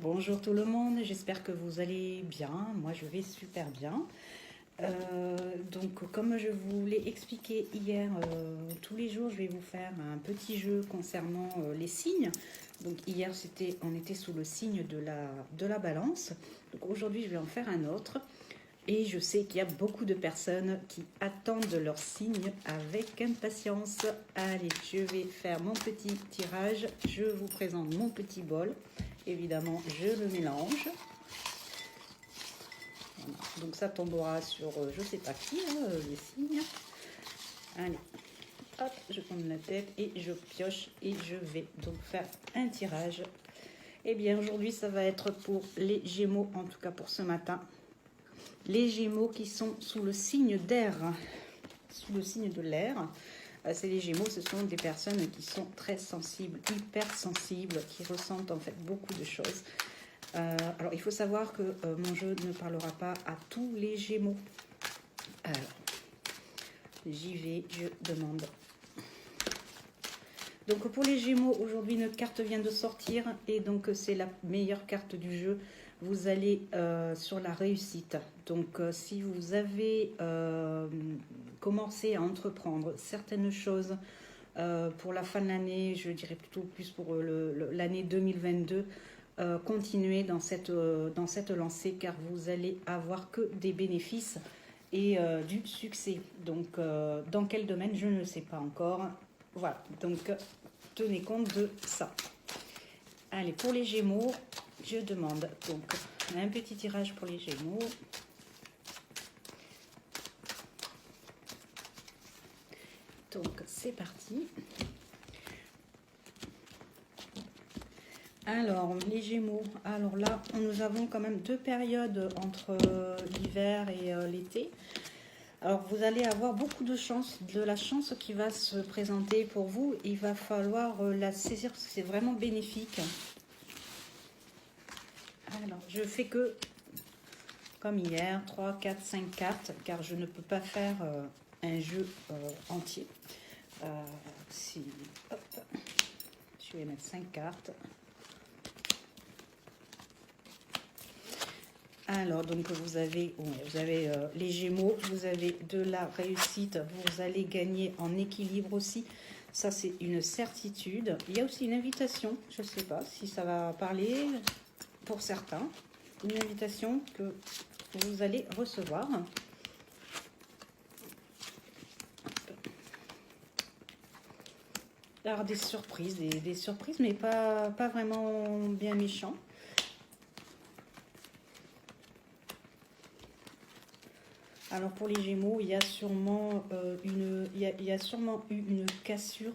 Bonjour tout le monde, j'espère que vous allez bien. Moi, je vais super bien. Donc, comme je vous l'ai expliqué hier, tous les jours, je vais vous faire un petit jeu concernant les signes. Donc, hier, on était sous le signe de la balance. Donc, aujourd'hui, je vais en faire un autre. Et je sais qu'il y a beaucoup de personnes qui attendent leur signe avec impatience. Allez, je vais faire mon petit tirage. Je vous présente mon petit bol. Évidemment, je le mélange. Voilà. Donc ça tombera sur je sais pas qui, hein, les signes. Allez, hop, je tourne la tête et je pioche et je vais donc faire un tirage. Eh bien, aujourd'hui, ça va être pour les Gémeaux, en tout cas pour ce matin. Les Gémeaux qui sont sous le signe d'air, sous le signe de l'air. C'est les Gémeaux, ce sont des personnes qui sont très sensibles, hyper sensibles, qui ressentent en fait beaucoup de choses. Alors, il faut savoir que mon jeu ne parlera pas à tous les Gémeaux. Alors, j'y vais, je demande. Donc, pour les Gémeaux, aujourd'hui, une carte vient de sortir et donc c'est la meilleure carte du jeu. Vous allez sur la réussite. Donc, si vous avez commencé à entreprendre certaines choses pour la fin de l'année, je dirais plutôt plus pour l'année 2022, continuez dans cette lancée car vous allez avoir que des bénéfices et du succès. Donc, dans quel domaine, je ne sais pas encore. Voilà, donc tenez compte de ça. Allez, pour les Gémeaux, je demande donc un petit tirage pour les Gémeaux. Donc, c'est parti. Alors, les Gémeaux. Alors là, nous avons quand même deux périodes entre l'hiver et l'été. Alors, vous allez avoir beaucoup de chance, de la chance qui va se présenter pour vous. Il va falloir la saisir parce que c'est vraiment bénéfique. Alors, je fais que, comme hier, 3, 4, 5 cartes, car je ne peux pas faire un jeu entier. Hop, je vais mettre 5 cartes. Alors, donc vous avez les Gémeaux, vous avez de la réussite, vous allez gagner en équilibre aussi. Ça, c'est une certitude. Il y a aussi une invitation, je ne sais pas si ça va parler pour certains. Une invitation que vous allez recevoir. Alors, des surprises, des surprises, mais pas vraiment bien méchants. Alors pour les Gémeaux, il y a sûrement il y a sûrement eu une cassure.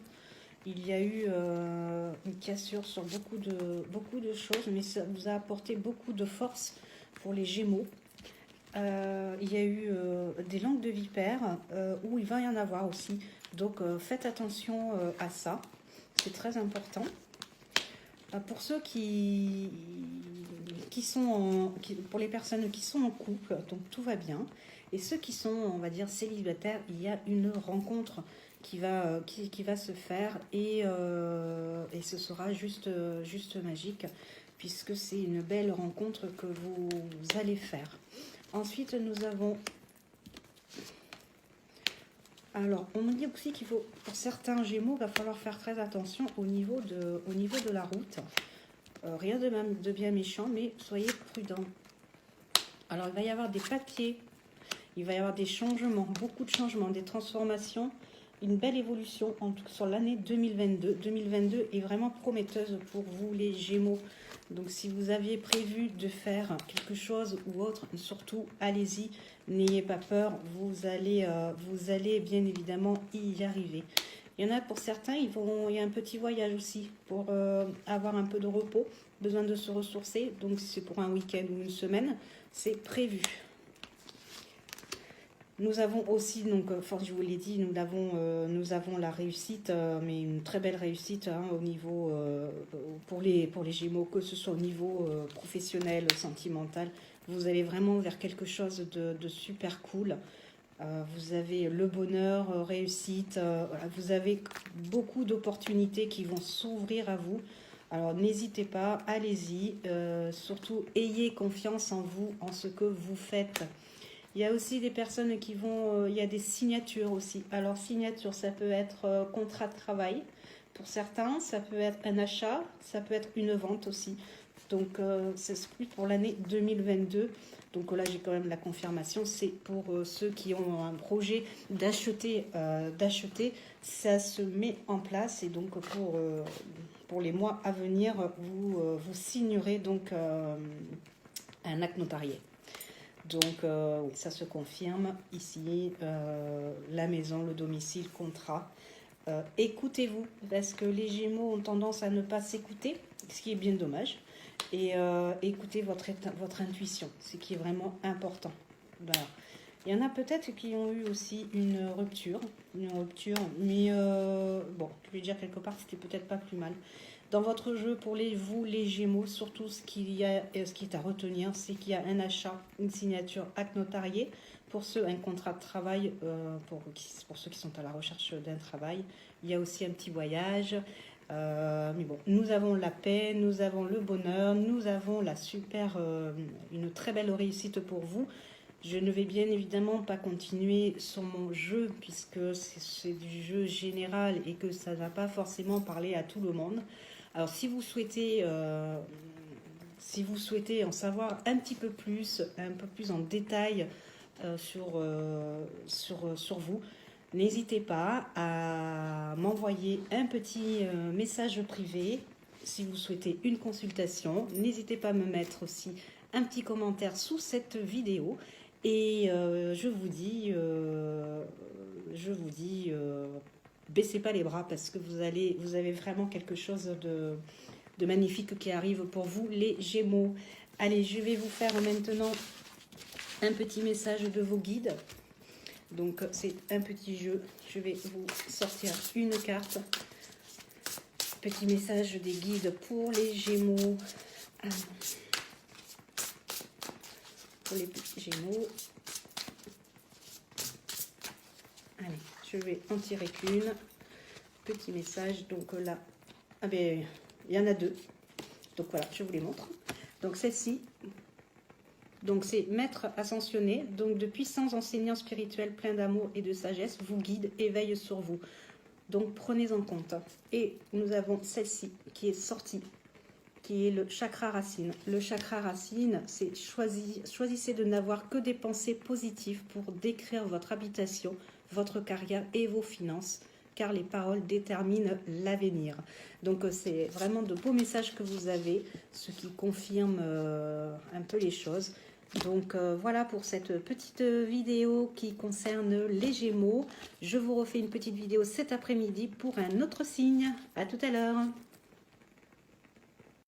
Il y a eu une cassure sur beaucoup de choses, mais ça vous a apporté beaucoup de force pour les Gémeaux. Il y a eu des langues de vipère où il va y en avoir aussi. Donc faites attention à ça. C'est très important. Pour ceux pour les personnes qui sont en couple, donc tout va bien. Et ceux qui sont, on va dire, célibataires, il y a une rencontre qui va se faire et ce sera juste magique puisque c'est une belle rencontre que vous allez faire. Ensuite, nous avons... Alors, on me dit aussi qu'il faut, pour certains Gémeaux, il va falloir faire très attention au niveau de la route. Rien de bien méchant, mais soyez prudents. Alors, il va y avoir des papiers, il va y avoir des changements, beaucoup de changements, des transformations, une belle évolution sur l'année 2022. 2022 est vraiment prometteuse pour vous, les Gémeaux. Donc, si vous aviez prévu de faire quelque chose ou autre, surtout, allez-y, n'ayez pas peur, vous allez bien évidemment y arriver. Il y en a pour certains, il y a un petit voyage aussi pour avoir un peu de repos, besoin de se ressourcer. Donc, si c'est pour un week-end ou une semaine, c'est prévu. Nous avons aussi, donc, je vous l'ai dit, nous avons la réussite, mais une très belle réussite au niveau, pour les Gémeaux, que ce soit au niveau professionnel, sentimental. Vous allez vraiment vers quelque chose de super cool. Vous avez le bonheur, réussite, voilà, vous avez beaucoup d'opportunités qui vont s'ouvrir à vous. Alors n'hésitez pas, allez-y, surtout ayez confiance en vous, en ce que vous faites. Il y a aussi des personnes qui vont, il y a des signatures aussi. Alors signature, ça peut être contrat de travail pour certains, ça peut être un achat, ça peut être une vente aussi. Donc c'est plus pour l'année 2022. Donc là j'ai quand même la confirmation, c'est pour ceux qui ont un projet d'acheter, ça se met en place et donc pour les mois à venir, vous signerez donc un acte notarié. Donc, oui, ça se confirme ici, la maison, le domicile, contrat. Écoutez-vous, parce que les Gémeaux ont tendance à ne pas s'écouter, ce qui est bien dommage. Et écoutez votre intuition, ce qui est vraiment important. Voilà. Il y en a peut-être qui ont eu aussi une rupture, mais bon, je vais dire quelque part, c'était peut-être pas plus mal. Dans votre jeu, pour vous, les Gémeaux, surtout ce qui est à retenir, c'est qu'il y a un achat, une signature, acte notarié. Pour ceux, un contrat de travail, pour ceux qui sont à la recherche d'un travail. Il y a aussi un petit voyage. Mais bon, nous avons la paix, nous avons le bonheur, nous avons une très belle réussite pour vous. Je ne vais bien évidemment pas continuer sur mon jeu puisque c'est du jeu général et que ça ne va pas forcément parler à tout le monde. Alors si vous souhaitez en savoir un peu plus en détail sur vous, n'hésitez pas à m'envoyer un petit message privé si vous souhaitez une consultation. N'hésitez pas à me mettre aussi un petit commentaire sous cette vidéo. Et je vous dis, baissez pas les bras parce que vous avez vraiment quelque chose de magnifique qui arrive pour vous, les Gémeaux. Allez, je vais vous faire maintenant un petit message de vos guides. Donc, c'est un petit jeu. Je vais vous sortir une carte. Petit message des guides pour les Gémeaux. Pour les petits Gémeaux. Allez, je vais en tirer qu'une. Petit message. Donc là, il y en a deux. Donc voilà, je vous les montre. Donc celle-ci, donc c'est Maître ascensionné. Donc de puissants enseignants spirituels pleins d'amour et de sagesse vous guident et veillent sur vous. Donc prenez en compte. Et nous avons celle-ci qui est sortie, qui est le chakra racine. Le chakra racine, c'est choisissez de n'avoir que des pensées positives pour décrire votre habitation, votre carrière et vos finances, car les paroles déterminent l'avenir. Donc c'est vraiment de beaux messages que vous avez, ce qui confirme un peu les choses. Donc voilà pour cette petite vidéo qui concerne les Gémeaux. Je vous refais une petite vidéo cet après-midi pour un autre signe. À tout à l'heure.